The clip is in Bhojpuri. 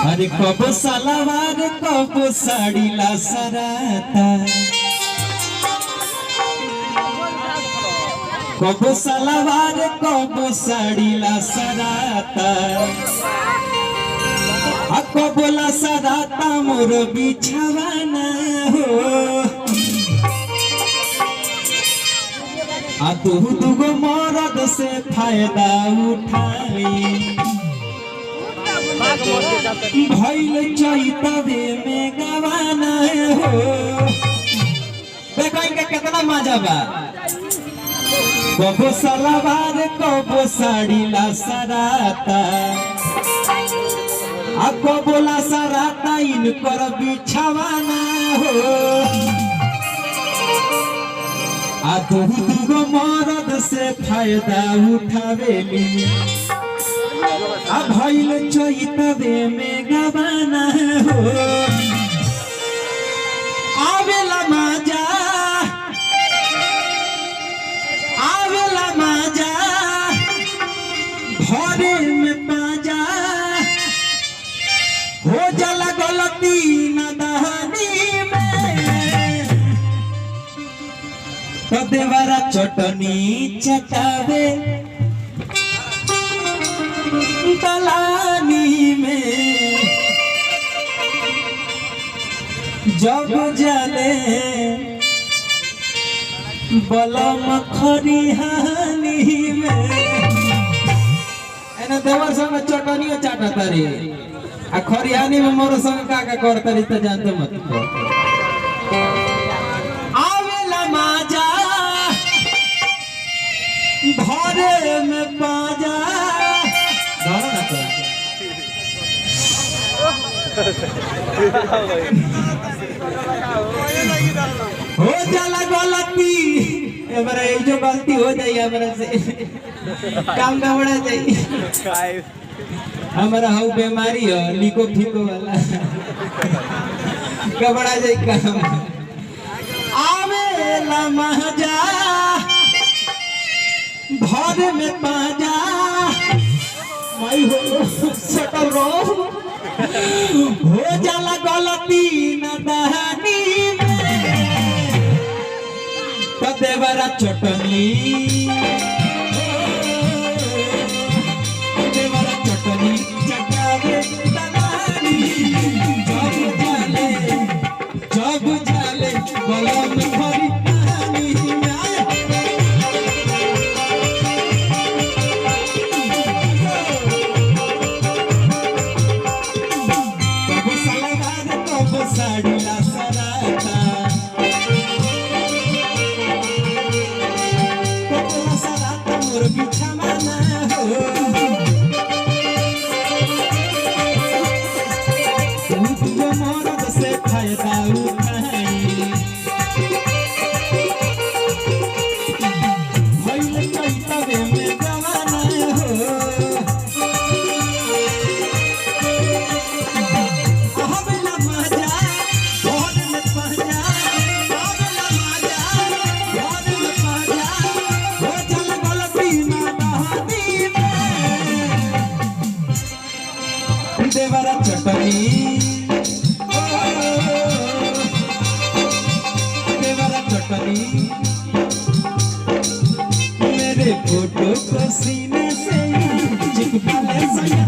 अरे कब सलवार कब साड़ी ला सराता, कब सलवार कब साड़ी ला सराता, कब ला सराता मोर बिछावाना हो। तू दुगो मरद से फायदा उठाई भइल चैतवे में गवाना हो। देखो इनका कितना मजा बा। कबो सलवार कबो साड़ी ला सराता, कबो ला सराता इनकर बिछावाना हो। दुगो मरद से फायदा उठावेली भइल चैतवे में गवाना हो। आवेला मजा आवेला मजा भरे में पाजा, हो जाला गलती नदानी में तो देवरा चटनी चटावे तलानी में। जब जले बलम खरिहानी में एने देवर संग चटनी चाटा तारी आ खरिहानी में मोर संग का करता रही तो जानते मत। आवेला मजा भरे में पाजा, हो जाला गलती हमारा ये जो गलती हो जाए हमारा से काम गड़बड़ा जाए। हमारा हाउ बीमारी हो लिको फीको वाला गड़बड़ा जाए काम। आवेला मजा भर में पाजा माई हो सटल रहो, हो जाला गलती नदानी में तो देवरा चटनी देवरा चटनी चटावे तलानी। जब जाले बलम खरी कहानी में साड़ी ला सराता, कबो ला सराता मोर बिछावाना हो। दुगो मरद से फायदा उठाई भइल चैतवे में गवाना हो। देवरा चटनी देवरा चटनी मेरे फोटो को सीने से चिपका ले सया।